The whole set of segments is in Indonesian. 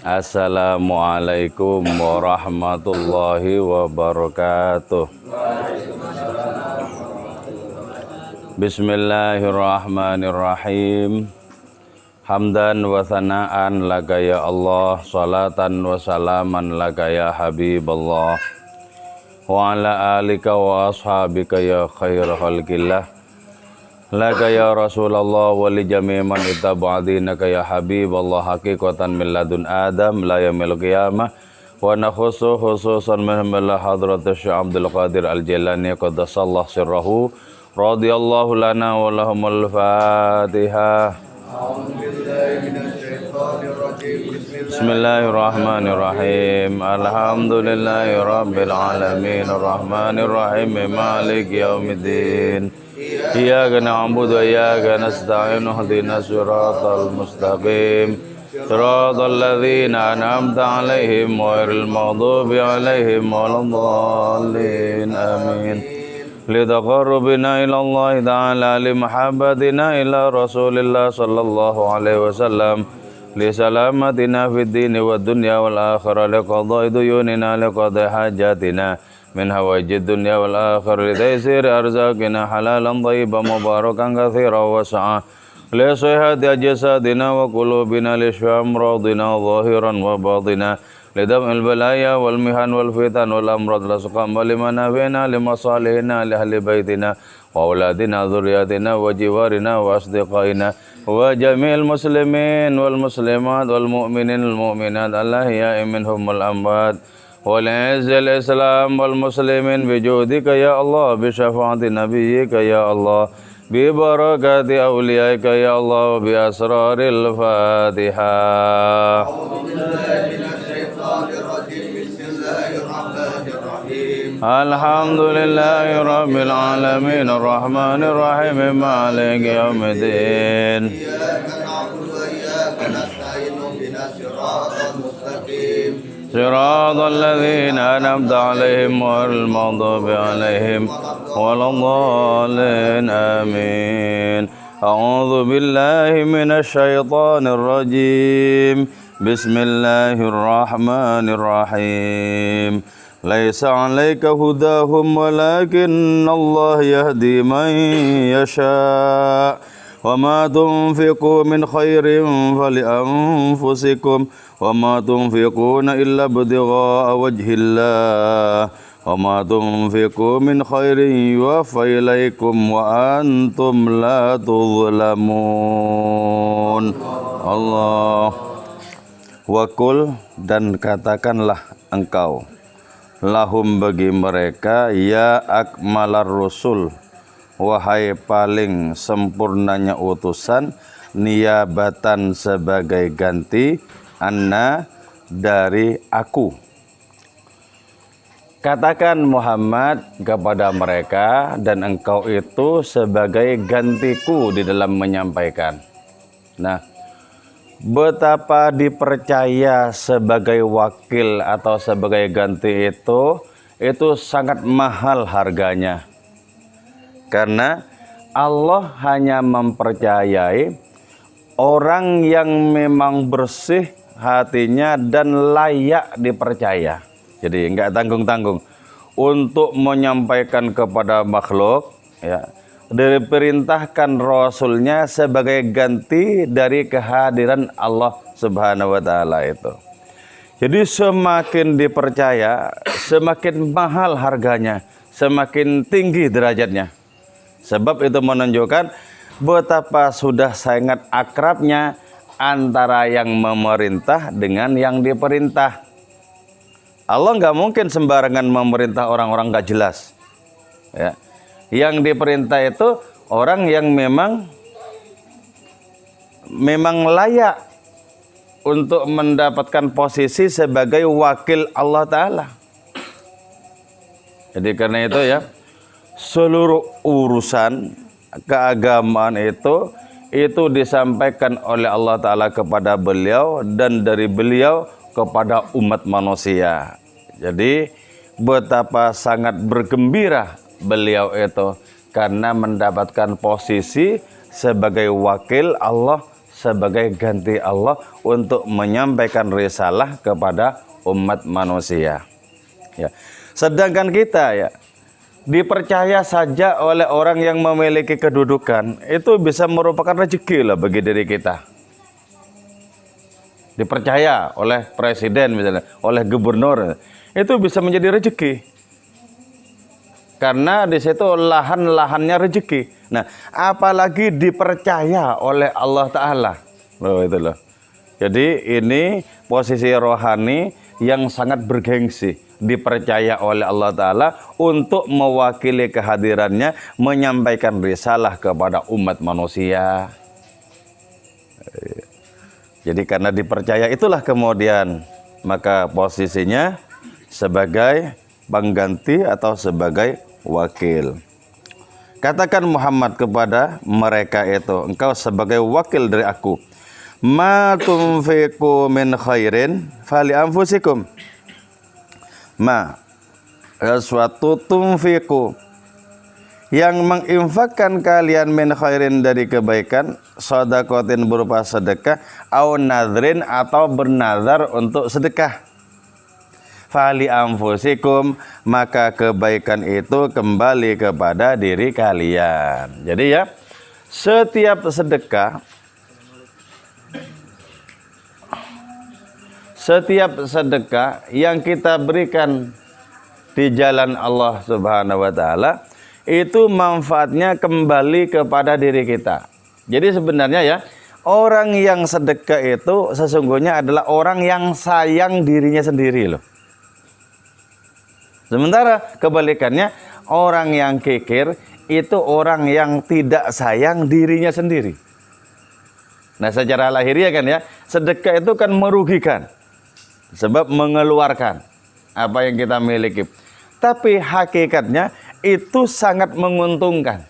Assalamualaikum warahmatullahi wabarakatuh. Bismillahirrahmanirrahim. Hamdan wa thana'an laka ya Allah, salatan wa salaman laka ya Habiballah, wa ala alika wa ashabika ya khair khalqillah, laka ya Rasulullah wa li jami' man ittaba'adinaka ya Habiballah, haqiqatan min ladun Adam la yamil qiyamah, wa nakhusu khususan min hadratus Syekh Abdul Qadir Al-Jilani qaddasallahu sirrahu radhiyallahu lana wa lahumul Fatihah. Bismillahirrahmanirrahim. Alhamdulillahi rabbil alamin arrahmanir rahim maliki yaumiddin. Iyyaka na'budu wa iyyaka nasta'in ihdinas siratal mustaqim. Siratal ladzina an'amta 'alaihim ghairil maghdubi 'alaihim waladdallin. Amin. Litaqarrubina ila Allah ta'ala limahabbatina ila Rasulillah sallallahu alaihi wasallam, li salamatina fid dini wad dunya wal akhirah, li qada'i duyunina, li qada'i hajatina min hawajid dunya wal akhirah, li taysir arzaqina halalan thayyiban mubarakan katsiran wasa'a, li sihhati jasadina wa qulubina, li syamradina zahiran wa batina, lidam'il balaya wal mihan wal fitan wal amrad lasqam liman nafina limasalihina li ahli baitina wa auladina dzurriyyatina wa jiwarina wa asdiqaina wa jami'il muslimin wal muslimat wal mu'minin wal mu'minat al-ahya'i minhum wal amwat wal izzil islam wal muslimin bi judika ya Allah, bi syafaati nabiyyika ya Allah, bi barakati awliyaika ya Allah, bi asraril Fatihah. Alhamdulillahi rabbil alamin arrahmanir rahim maliki yaumiddin. Iyyaka na'budu wa iyyaka nasta'in ihdinas siratal mustaqim. Siratal ladzina an'amta 'alaihim ghairil maghdubi 'alaihim waladdallin. Amin. A'udzu billahi minasy syaithanir rajim. Bismillahirrahmanirrahim. Laisa 'alaika hudahum walakinnallaha yahdi man yasha. Wa ma tunfiqu min khairin fali anfusikum wa ma tunfiquna illa ibtigha'a wajhillah. Wa ma tunfiqu min khairin yuwaffa ilaikum wa antum la tuzlamun. Allah. Wakul, dan katakanlah engkau lahum bagi mereka, ya akmalar rusul, wahai paling sempurnanya utusan, niyabatan sebagai ganti, anna dari aku. Katakan Muhammad kepada mereka, dan engkau itu sebagai gantiku di dalam menyampaikan. Nah, betapa dipercaya sebagai wakil atau sebagai ganti itu sangat mahal harganya. Karena Allah hanya mempercayai orang yang memang bersih hatinya dan layak dipercaya. Jadi enggak tanggung-tanggung untuk menyampaikan kepada makhluk, ya, diperintahkan Rasulnya sebagai ganti dari kehadiran Allah Subhanahu wa ta'ala itu. Jadi semakin dipercaya, semakin mahal harganya, semakin tinggi derajatnya. Sebab itu menunjukkan betapa sudah sangat akrabnya antara yang memerintah dengan yang diperintah. Allah nggak mungkin sembarangan memerintah orang-orang nggak jelas, ya. Yang diperintah itu orang yang memang layak untuk mendapatkan posisi sebagai wakil Allah Ta'ala. Jadi karena itu ya, seluruh urusan keagamaan itu disampaikan oleh Allah Ta'ala kepada beliau dan dari beliau kepada umat manusia. Jadi betapa sangat bergembira beliau itu karena mendapatkan posisi sebagai wakil Allah sebagai ganti Allah untuk menyampaikan risalah kepada umat manusia. Ya. Sedangkan kita ya dipercaya saja oleh orang yang memiliki kedudukan, itu bisa merupakan rezeki lah bagi diri kita. Dipercaya oleh presiden misalnya, oleh gubernur, itu bisa menjadi rezeki. Karena di situ lahan-lahannya rezeki. Nah, apalagi dipercaya oleh Allah Ta'ala. Loh, itu loh. Jadi ini posisi rohani yang sangat bergengsi. Dipercaya oleh Allah Ta'ala untuk mewakili kehadirannya, menyampaikan risalah kepada umat manusia. Jadi karena dipercaya itulah kemudian, maka posisinya sebagai pengganti atau sebagai wakil. Katakan Muhammad kepada mereka itu, engkau sebagai wakil dari aku. Ma tunfiqu min khairin fali anfusikum. Ma sesuatu tunfiqu yang menginfakkan kalian min khairin dari kebaikan, sedekatin berupa sedekah, au nadrin atau bernazar untuk sedekah. Fali anfusikum, maka kebaikan itu kembali kepada diri kalian. Jadi ya, setiap sedekah yang kita berikan di jalan Allah Subhanahu wa taala, itu manfaatnya kembali kepada diri kita. Jadi sebenarnya ya, orang yang sedekah itu sesungguhnya adalah orang yang sayang dirinya sendiri loh. Sementara kebalikannya, orang yang kikir itu orang yang tidak sayang dirinya sendiri. Nah, secara lahiriah kan ya, sedekah itu kan merugikan. Sebab mengeluarkan apa yang kita miliki. Tapi hakikatnya itu sangat menguntungkan.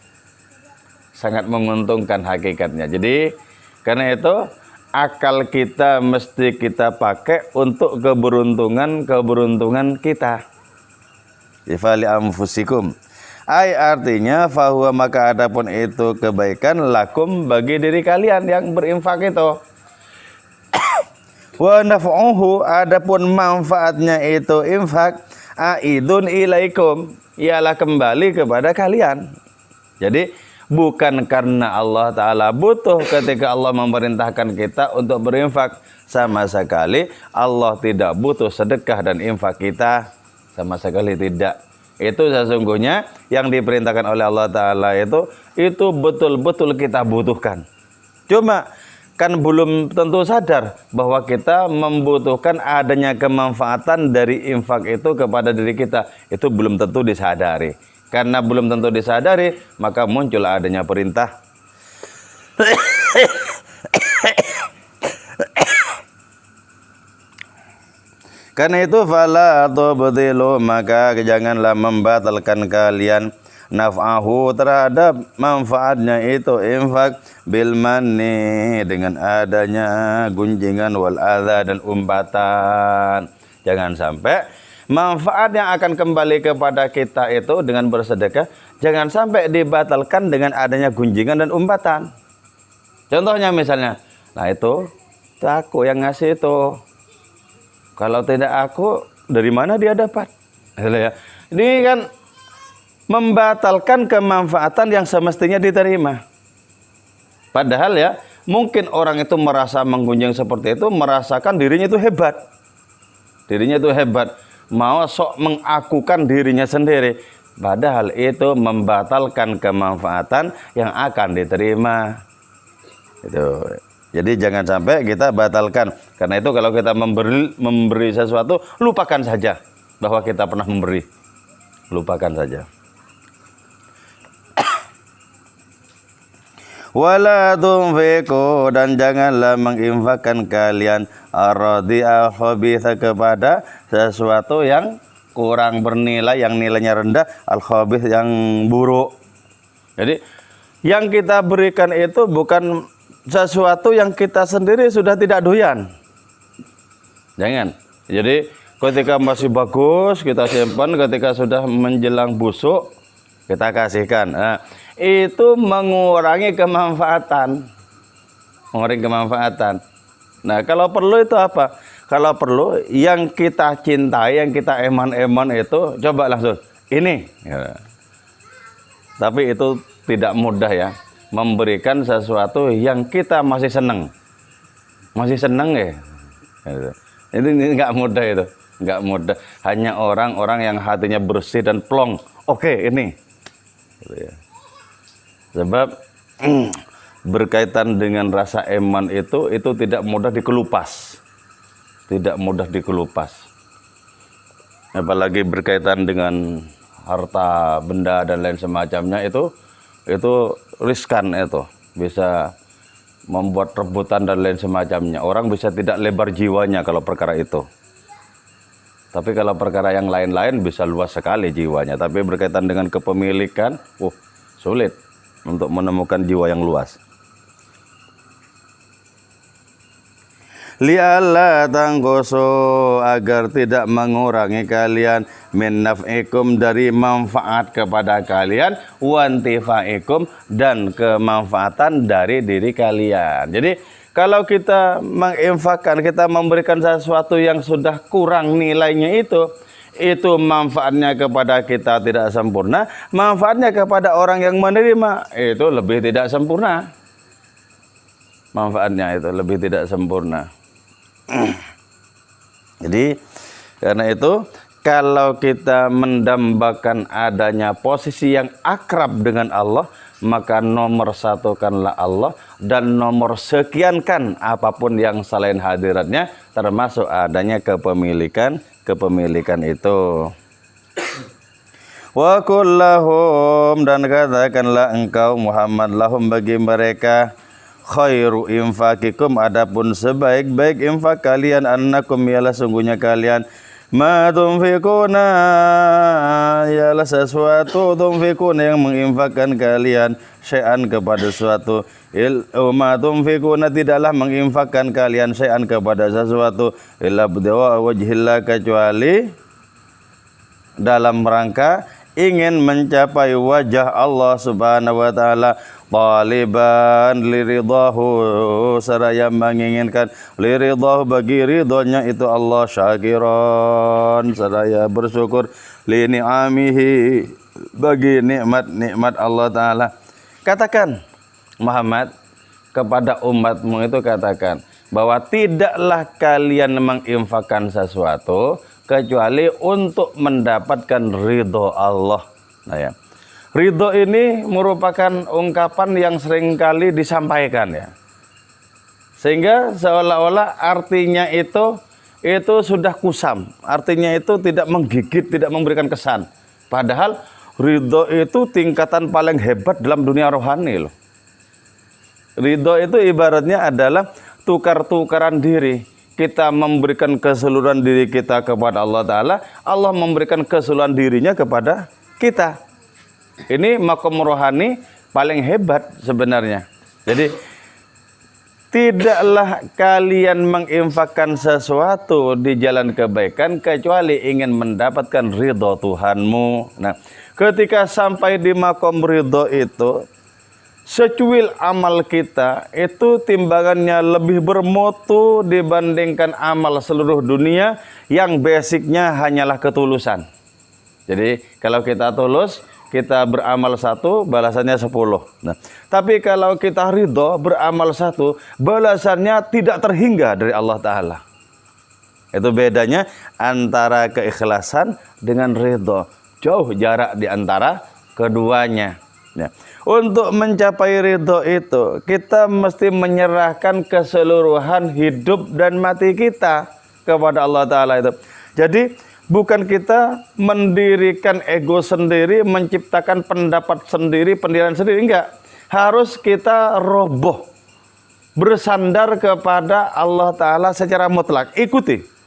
Sangat menguntungkan hakikatnya. Jadi karena itu akal kita mesti kita pakai untuk keberuntungan kita. Ifali anfusikum. Ai artinya fahuwa, maka adapun itu kebaikan lakum bagi diri kalian yang berinfak itu. Wa naf'uhu, adapun manfaatnya itu infak, aidun ilaikum, ialah kembali kepada kalian. Jadi bukan karena Allah Ta'ala butuh ketika Allah memerintahkan kita untuk berinfak. Sama sekali Allah tidak butuh sedekah dan infak kita. Sama sekali tidak. Itu sesungguhnya yang diperintahkan oleh Allah Ta'ala itu betul-betul kita butuhkan. Cuma kan belum tentu sadar bahwa kita membutuhkan adanya kemanfaatan dari infak itu kepada diri kita. Itu belum tentu disadari. Karena belum tentu disadari, maka muncul adanya perintah. Karena itu fala tubtilu, maka janganlah membatalkan kalian naf'ahu, terhadap manfaatnya itu infak, bil manni, dengan adanya gunjingan, wal adza, dan umpatan. Jangan sampai manfaat yang akan kembali kepada kita itu dengan bersedekah, jangan sampai dibatalkan dengan adanya gunjingan dan umpatan. Contohnya misalnya, nah itu aku yang ngasih itu. Kalau tidak aku, dari mana dia dapat? Ini kan membatalkan kemanfaatan yang semestinya diterima. Padahal ya, mungkin orang itu merasa menggunjing seperti itu, merasakan dirinya itu hebat. Dirinya itu hebat. Mau sok mengakukan dirinya sendiri. Padahal itu membatalkan kemanfaatan yang akan diterima. Itu. Jadi jangan sampai kita batalkan. Karena itu kalau kita memberi sesuatu, lupakan saja bahwa kita pernah memberi. Lupakan saja. Wala tunfiqu, dan janganlah menginfakkan kalian ar-radhi'a khabitha, kepada sesuatu yang kurang bernilai, yang nilainya rendah, al-khabith, yang buruk. Jadi yang kita berikan itu bukan sesuatu yang kita sendiri sudah tidak doyan. Jangan. Jadi ketika masih bagus kita simpan, ketika sudah menjelang busuk kita kasihkan. Nah, itu mengurangi kemanfaatan. memberi kemanfaatan. Nah, kalau perlu itu apa? Kalau perlu yang kita cintai, yang kita eman-eman itu coba langsung ini. Ya. Tapi itu tidak mudah ya, memberikan sesuatu yang kita masih seneng ya. Ini nggak mudah itu, nggak mudah. Hanya orang-orang yang hatinya bersih dan plong. Oke, ini. Sebab berkaitan dengan rasa eman itu tidak mudah dikelupas. Tidak mudah dikelupas. Apalagi berkaitan dengan harta, benda dan lain semacamnya itu riskan itu. Bisa membuat rebutan dan lain semacamnya. Orang bisa tidak lebar jiwanya kalau perkara itu. Tapi kalau perkara yang lain-lain bisa luas sekali jiwanya. Tapi berkaitan dengan kepemilikan, sulit untuk menemukan jiwa yang luas. Li'alla tanggoso, agar tidak mengurangi kalian min naf'ikum, dari manfaat kepada kalian, wantifaikum, dan kemanfaatan dari diri kalian. Jadi kalau kita menginfakkan, kita memberikan sesuatu yang sudah kurang nilainya itu manfaatnya kepada kita tidak sempurna, manfaatnya kepada orang yang menerima itu lebih tidak sempurna. Manfaatnya itu lebih tidak sempurna. Jadi karena itu kalau kita mendambakan adanya posisi yang akrab dengan Allah, maka nomor satukanlah Allah dan nomor sekiankan apapun yang selain hadiratnya, termasuk adanya kepemilikan itu. Wa kullahum, dan katakanlah engkau Muhammad lahum bagi mereka, khairu infakikum, adapun sebaik-baik infak kalian, annakum, ialah sungguhnya kalian, ma tunfikuna, ialah sesuatu, tunfikuna yang menginfakkan kalian, syai'an kepada sesuatu, ma tunfikuna, tidaklah menginfakkan kalian syai'an kepada sesuatu, illa bidwa wajhillah, kecuali dalam rangka ingin mencapai wajah Allah subhanahu wa ta'ala, taliban liridahu, seraya menginginkan liridahu, bagi ridhonya itu Allah, syakiran, seraya bersyukur, li ni'amihi, bagi nikmat-nikmat Allah Ta'ala. Katakan Muhammad kepada umatmu itu, katakan bahwa tidaklah kalian menginfakkan sesuatu kecuali untuk mendapatkan ridho Allah. Nah ya, ridho ini merupakan ungkapan yang seringkali disampaikan ya, sehingga seolah-olah artinya itu sudah kusam, artinya itu tidak menggigit, tidak memberikan kesan. Padahal ridho itu tingkatan paling hebat dalam dunia rohani loh. Ridho itu ibaratnya adalah tukar-tukaran diri. Kita memberikan keseluruhan diri kita kepada Allah Ta'ala, Allah memberikan keseluruhan dirinya kepada kita. Ini makom rohani paling hebat sebenarnya. Jadi tidaklah kalian menginfakkan sesuatu di jalan kebaikan kecuali ingin mendapatkan ridho Tuhanmu. Nah, ketika sampai di makom ridho itu, secuil amal kita itu timbangannya lebih bermutu dibandingkan amal seluruh dunia yang basicnya hanyalah ketulusan. Jadi kalau kita tulus, kita beramal 1, balasannya 10. Nah, tapi kalau kita ridho, beramal 1, balasannya tidak terhingga dari Allah Ta'ala. Itu bedanya antara keikhlasan dengan ridho. Jauh jarak di antara keduanya. Ya. Untuk mencapai ridho itu, kita mesti menyerahkan keseluruhan hidup dan mati kita kepada Allah Ta'ala itu. Jadi bukan kita mendirikan ego sendiri, menciptakan pendapat sendiri, pendirian sendiri, enggak. Harus kita roboh, bersandar kepada Allah Ta'ala secara mutlak. Ikuti.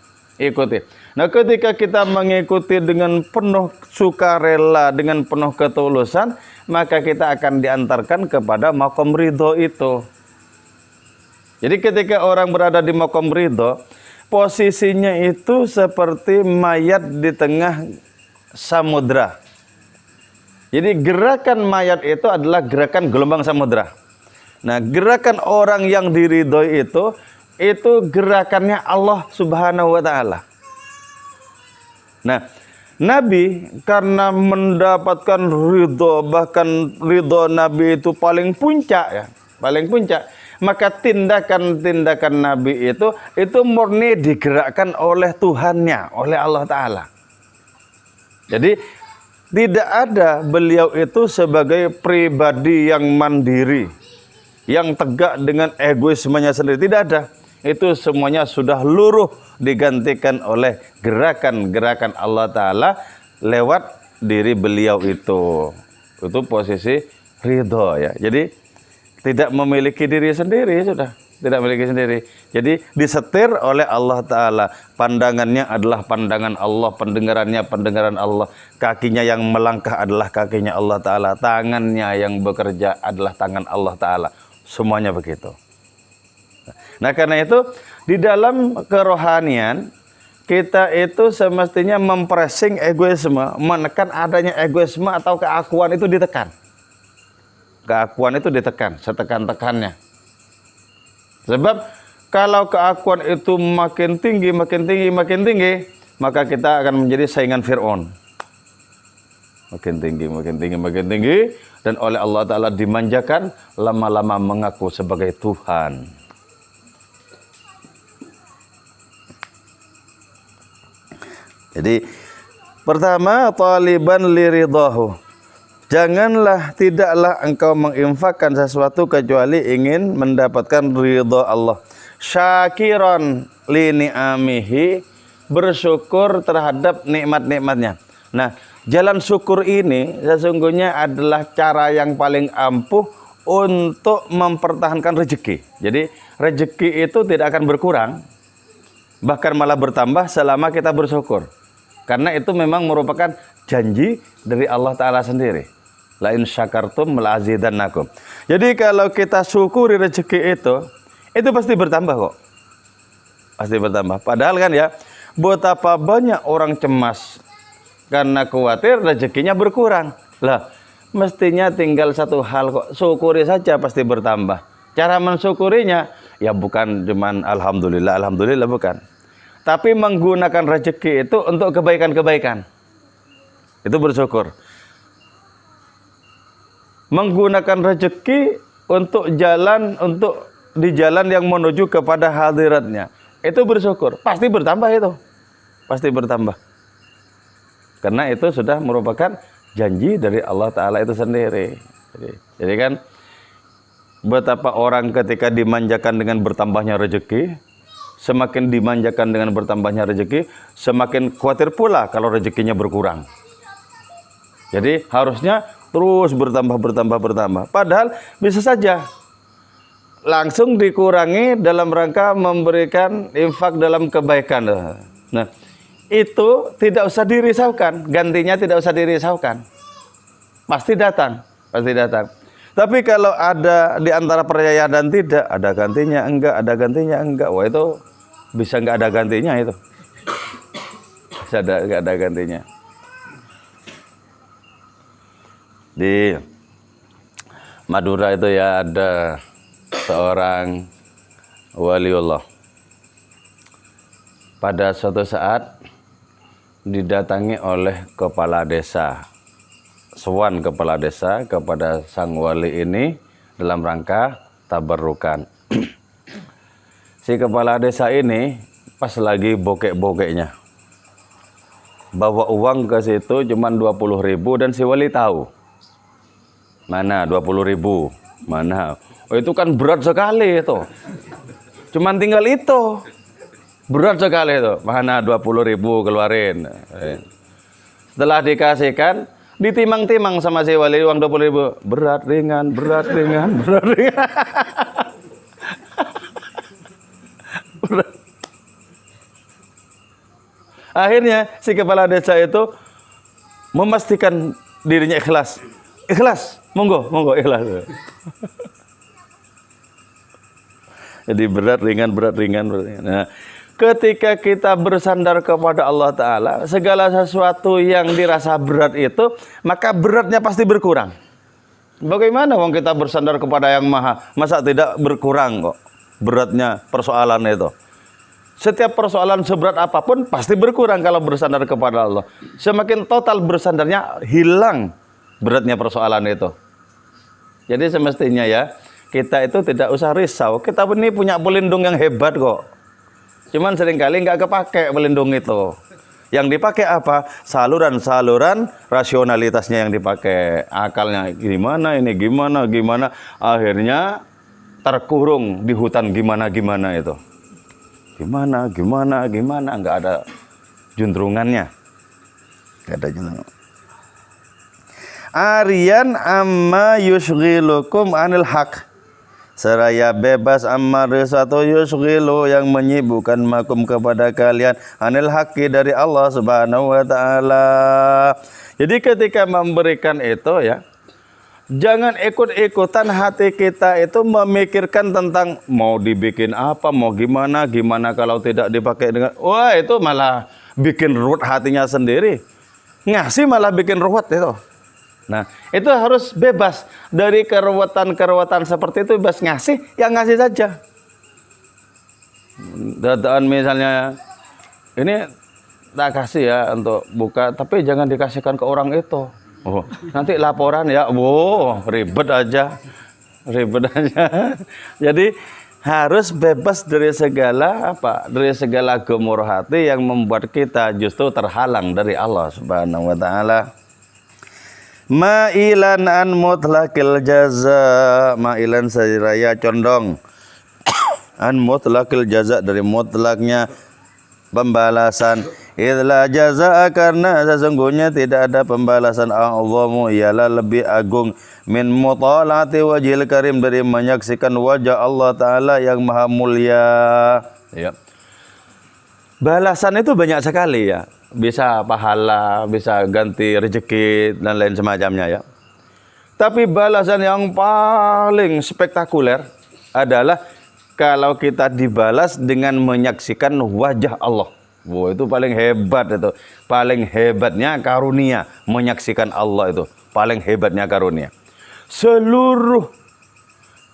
Nah, ketika kita mengikuti dengan penuh sukarela, dengan penuh ketulusan, maka kita akan diantarkan kepada makom ridho itu. Jadi ketika orang berada di makom ridho, posisinya itu seperti mayat di tengah samudra. Jadi gerakan mayat itu adalah gerakan gelombang samudra. Nah, gerakan orang yang diridhoi itu gerakannya Allah Subhanahu wa taala. Nah, Nabi karena mendapatkan ridho, bahkan ridho Nabi itu paling puncak ya, paling puncak. Maka tindakan-tindakan Nabi itu murni digerakkan oleh Tuhannya, oleh Allah Ta'ala. Jadi tidak ada beliau itu sebagai pribadi yang mandiri, yang tegak dengan egoismenya sendiri. Tidak ada. Itu semuanya sudah luruh digantikan oleh gerakan-gerakan Allah Ta'ala lewat diri beliau itu. Itu posisi ridho ya. Jadi tidak memiliki diri sendiri sudah. Tidak memiliki sendiri. Jadi disetir oleh Allah Ta'ala. Pandangannya adalah pandangan Allah. Pendengarannya pendengaran Allah. Kakinya yang melangkah adalah kakinya Allah Ta'ala. Tangannya yang bekerja adalah tangan Allah Ta'ala. Semuanya begitu. Nah karena itu di dalam kerohanian kita itu semestinya mempressing egoisme. Menekan adanya egoisme atau keakuan itu ditekan. Keakuan itu ditekan, setekan-tekannya. Sebab kalau keakuan itu makin tinggi, maka kita akan menjadi saingan Fir'aun. Makin tinggi, dan oleh Allah Ta'ala dimanjakan, lama-lama mengaku sebagai Tuhan. Jadi, pertama, taliban liridhahu. Janganlah, tidaklah engkau menginfakkan sesuatu kecuali ingin mendapatkan ridha Allah. Syakiran li ni'amihi, bersyukur terhadap nikmat-nikmatnya. Nah, jalan syukur ini sesungguhnya adalah cara yang paling ampuh untuk mempertahankan rezeki. Jadi, rezeki itu tidak akan berkurang, bahkan malah bertambah selama kita bersyukur. Karena itu memang merupakan janji dari Allah Ta'ala sendiri. La in syakartum la azidannakum. Jadi kalau kita syukuri rezeki itu pasti bertambah kok. Pasti bertambah. Padahal kan ya, betapa banyak orang cemas karena khawatir rezekinya berkurang. Lah, mestinya tinggal satu hal kok, syukuri saja pasti bertambah. Cara mensyukurinya ya bukan cuman alhamdulillah bukan. Tapi menggunakan rezeki itu untuk kebaikan-kebaikan. Itu bersyukur. Menggunakan rezeki untuk di jalan yang menuju kepada hadiratnya. Itu bersyukur. Pasti bertambah itu. Pasti bertambah. Karena itu sudah merupakan janji dari Allah Ta'ala itu sendiri. Jadi kan betapa orang ketika dimanjakan dengan bertambahnya rezeki, semakin dimanjakan dengan bertambahnya rezeki, semakin khawatir pula kalau rezekinya berkurang. Jadi harusnya terus bertambah. Padahal bisa saja langsung dikurangi dalam rangka memberikan infak dalam kebaikan. Nah, itu tidak usah dirisaukan, gantinya tidak usah dirisaukan. Pasti datang. Tapi kalau ada di antara percaya dan tidak, ada gantinya enggak, wah itu bisa enggak ada gantinya itu. Bisa enggak ada gantinya. Di Madura itu ya ada seorang waliullah. Pada suatu saat didatangi oleh kepala desa. Sowan kepala desa kepada sang wali ini dalam rangka tabarrukan. Si kepala desa ini pas lagi bokek-bokeknya. Bawa uang ke situ cuma 20.000 dan si wali tahu. Mana 20.000? Mana? Oh itu kan berat sekali itu. Cuman tinggal itu. Berat sekali itu. Mana 20.000 keluarin. Setelah dikasihkan, ditimang-timang sama si wali uang 20.000. Berat ringan. Akhirnya si kepala desa itu memastikan dirinya ikhlas. Monggo ikhlas. Jadi berat ringan. Nah, ketika kita bersandar kepada Allah Ta'ala, segala sesuatu yang dirasa berat itu, maka beratnya pasti berkurang. Bagaimana wong kita bersandar kepada yang maha? Masa tidak berkurang kok beratnya persoalan itu? Setiap persoalan seberat apapun pasti berkurang kalau bersandar kepada Allah. Semakin total bersandarnya, hilang beratnya persoalan itu. Jadi semestinya ya, kita itu tidak usah risau. Kita ini punya pelindung yang hebat kok. Cuman seringkali nggak kepake pelindung itu. Yang dipakai apa? Saluran-saluran rasionalitasnya yang dipakai. Akalnya gimana, ini gimana. Akhirnya terkurung di hutan gimana itu. Gimana. Nggak ada juntrungannya. Nggak ada juntrungan. Arian amma yushghilukum anil haq. Seraya bebas amma risatu yushghilu yang menyibukkan makum kepada kalian anil haqqi dari Allah Subhanahu wa taala. Jadi ketika memberikan itu ya, jangan ikut-ikutan hati kita itu memikirkan tentang mau dibikin apa, mau gimana kalau tidak dipakai dengan wah itu malah bikin ruwet hatinya sendiri. Ngasih malah bikin ruwet itu. Nah, itu harus bebas dari keruwetan seperti itu, bebas ngasih, yang ngasih saja. Dataan misalnya, ini tak kasih ya untuk buka, tapi jangan dikasihkan ke orang itu. Oh, nanti laporan ya, ribet aja. Jadi harus bebas dari segala gemur hati yang membuat kita justru terhalang dari Allah Subhanahu wa taala. Ma'ilan an mutlaqil jaza, ma'ilan seraya condong an mutlaqil jaza dari mutlaknya pembalasan. Idla jaza karena sesungguhnya tidak ada pembalasan a'zamu ialah lebih agung min mutalati wajhil karim dari menyaksikan wajah Allah taala yang maha mulia. Ya. Balasan itu banyak sekali ya. Bisa pahala, bisa ganti rezeki dan lain semacamnya ya. Tapi balasan yang paling spektakuler adalah kalau kita dibalas dengan menyaksikan wajah Allah. Wah, itu paling hebat itu. Paling hebatnya karunia menyaksikan Allah itu. Paling hebatnya karunia. Seluruh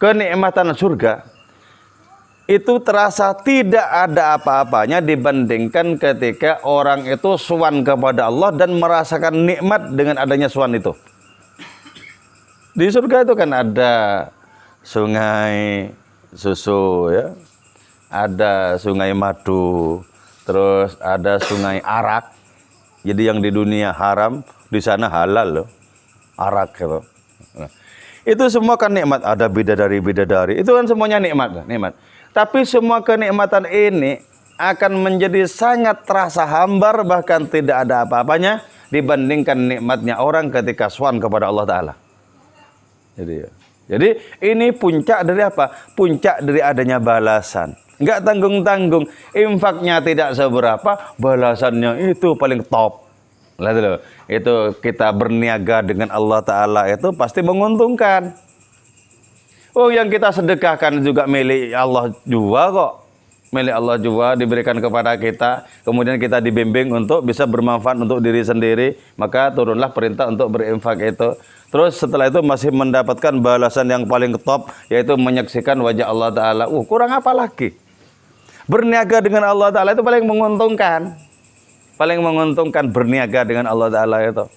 kenikmatan surga itu terasa tidak ada apa-apanya dibandingkan ketika orang itu sowan kepada Allah dan merasakan nikmat dengan adanya sowan itu. Di surga itu kan ada sungai susu ya, ada sungai madu, terus ada sungai arak. Jadi yang di dunia haram, di sana halal loh, arak gitu. Nah, itu semua kan nikmat. Ada bidadari, itu kan semuanya nikmat. Tapi semua kenikmatan ini akan menjadi sangat terasa hambar, bahkan tidak ada apa-apanya dibandingkan nikmatnya orang ketika sowan kepada Allah Ta'ala. Jadi ini puncak dari apa? Puncak dari adanya balasan. Enggak tanggung-tanggung. Infaknya tidak seberapa, balasannya itu paling top. Lihat dulu. Itu kita berniaga dengan Allah Ta'ala itu pasti menguntungkan. Oh, yang kita sedekahkan juga milik Allah juga kok. Milik Allah juga diberikan kepada kita. Kemudian kita dibimbing untuk bisa bermanfaat untuk diri sendiri. Maka turunlah perintah untuk berinfak itu. Terus setelah itu masih mendapatkan balasan yang paling top, yaitu menyaksikan wajah Allah Ta'ala. Kurang apa lagi? Berniaga dengan Allah Ta'ala itu paling menguntungkan. Paling menguntungkan berniaga dengan Allah Ta'ala itu.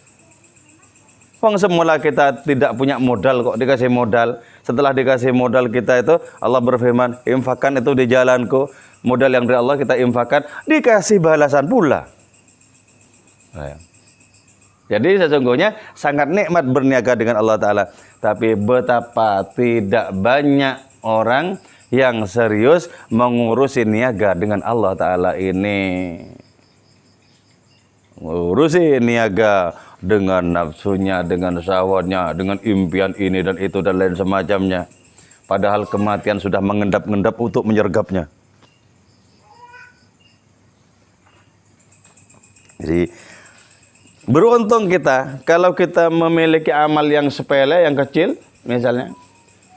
Semula kita tidak punya modal kok dikasih modal. Setelah dikasih modal kita itu Allah berfirman, infakkan itu di jalanku. Modal yang dari Allah kita infakkan, dikasih balasan pula. Jadi sesungguhnya sangat nikmat berniaga dengan Allah Ta'ala. Tapi betapa tidak banyak orang yang serius mengurusi niaga dengan Allah Ta'ala ini. Ngurusi niaga dengan nafsunya, dengan syahwatnya, dengan impian ini dan itu dan lain semacamnya. Padahal kematian sudah mengendap-endap untuk menyergapnya. Jadi beruntung kita kalau kita memiliki amal yang sepele, yang kecil misalnya.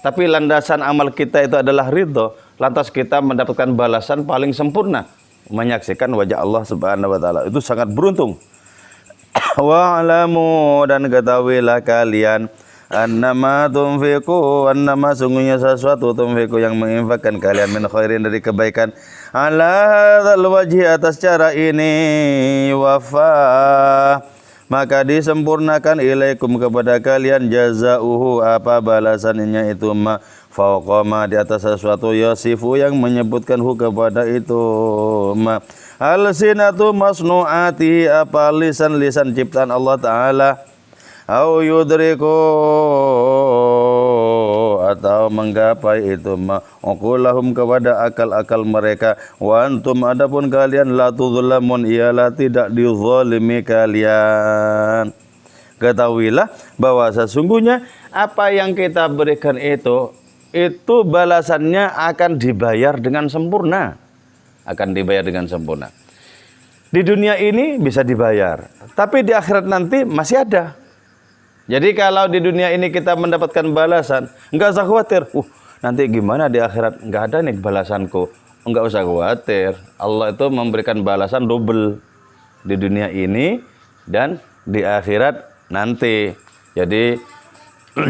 Tapi landasan amal kita itu adalah ridho. Lantas kita mendapatkan balasan paling sempurna. Menyaksikan wajah Allah Subhanahu wa Ta'ala. Itu sangat beruntung. Wa'lamu dan ketahuilah kalian annama sungguhnya sesuatu tunfiqu yang menginfakkan kalian min khairin dari kebaikan ala hadzal wajhi atas cara ini wafa maka disempurnakan ilaikum kepada kalian jazauhu apa balasannya itu ma fauqama di atas sesuatu yasifu yang menyebutkan hu kepada itu ma alsinatu masnuati apa lisan ciptaan Allah taala au yudriku atau menggapai itu ma'ukulahum kepada akal-akal mereka wa antum adapun kalian la tudzlamun ialah tidak dizalimi kalian. Ketahuilah bahwa sesungguhnya apa yang kita berikan itu balasannya akan dibayar dengan sempurna. Akan dibayar dengan sempurna. Di dunia ini bisa dibayar, tapi di akhirat nanti masih ada. Jadi kalau di dunia ini kita mendapatkan balasan, enggak usah khawatir. Nanti gimana di akhirat? Enggak ada nih balasanku. Enggak usah khawatir. Allah itu memberikan balasan double di dunia ini dan di akhirat nanti. Jadi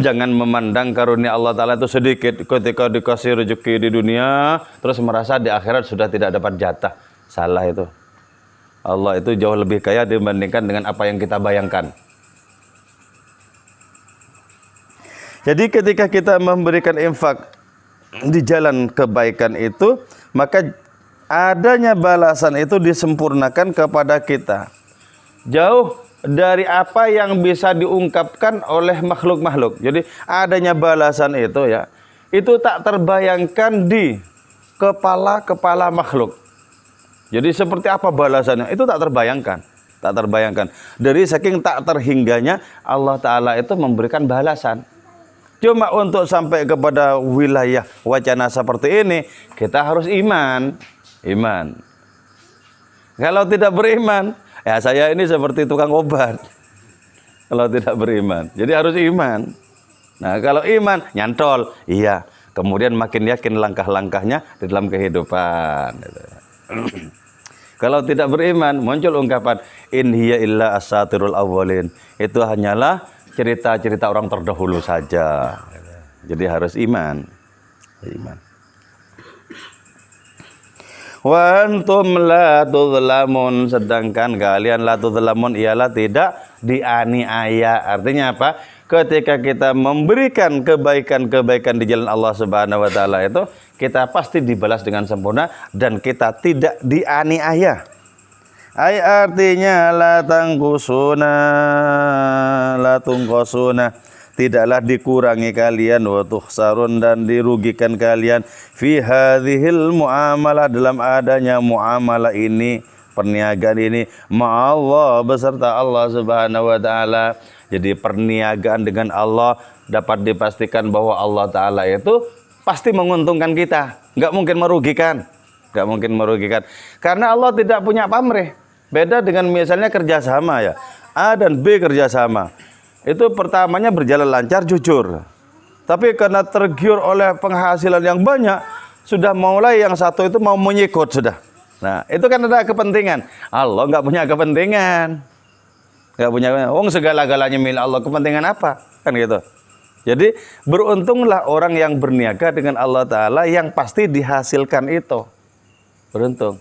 jangan memandang karunia Allah Ta'ala itu sedikit. Ketika dikasih rezeki di dunia, terus merasa di akhirat sudah tidak dapat jatah. Salah itu. Allah itu jauh lebih kaya dibandingkan dengan apa yang kita bayangkan. Jadi ketika kita memberikan infak di jalan kebaikan itu, maka adanya balasan itu disempurnakan kepada kita. Jauh dari apa yang bisa diungkapkan oleh makhluk-makhluk. Jadi adanya balasan itu ya, itu tak terbayangkan di kepala-kepala makhluk. Jadi seperti apa balasannya? Itu tak terbayangkan. Tak terbayangkan. Dari saking tak terhingganya Allah Ta'ala itu memberikan balasan. Cuma untuk sampai kepada wilayah wacana seperti ini, kita harus iman. Iman. Kalau tidak beriman, ya saya ini seperti tukang obat. Kalau tidak beriman. Jadi harus iman. Nah kalau iman, nyantol. Iya. Kemudian makin yakin langkah-langkahnya di dalam kehidupan. Kalau tidak beriman, muncul ungkapan, in hiya illa asatirul awwalin. Itu hanyalah cerita-cerita orang terdahulu saja. Jadi harus iman. Iman. Wa antum la tudzlamun, sedangkan kalian la tudzlamun ialah tidak dianiaya. Artinya apa? Ketika kita memberikan kebaikan-kebaikan di jalan Allah Subhanahu wa taala itu, kita pasti dibalas dengan sempurna dan kita tidak dianiaya. Artinya la tungqusuna, tidaklah dikurangi kalian wa tukhsarun dan dirugikan kalian fi hadhil muamalah dalam adanya muamalah ini, perniagaan ini ma'allah beserta Allah Subhanahu wa taala. Jadi perniagaan dengan Allah dapat dipastikan bahwa Allah Ta'ala itu pasti menguntungkan kita, nggak mungkin merugikan. Nggak mungkin merugikan karena Allah tidak punya pamrih. Beda dengan misalnya kerjasama ya, A dan B kerjasama. Itu pertamanya berjalan lancar, jujur. Tapi karena tergiur oleh penghasilan yang banyak, sudah mulai yang satu itu mau menyikut sudah. Nah, itu kan ada kepentingan. Allah nggak punya kepentingan. Nggak punya, segala-galanya milik Allah. Kepentingan apa? Kan gitu. Jadi beruntunglah orang yang berniaga dengan Allah Ta'ala yang pasti dihasilkan itu. Beruntung.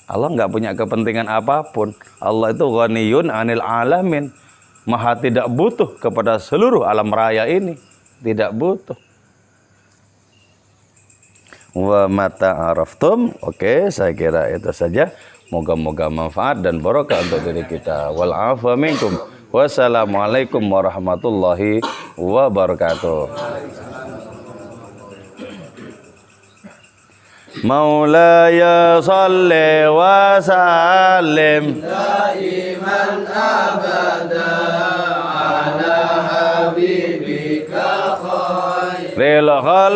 Allah nggak punya kepentingan apapun. Allah itu ghaniyun 'anil alamin. Maha tidak butuh kepada seluruh alam raya ini. Tidak butuh. Wa mata araftum. Oke, saya kira itu saja. Moga-moga manfaat dan barokah untuk diri kita. Wal afa minkum. Wassalamualaikum warahmatullahi wabarakatuh. Maulaya salli wa sallim daiman abada ala habibika khairil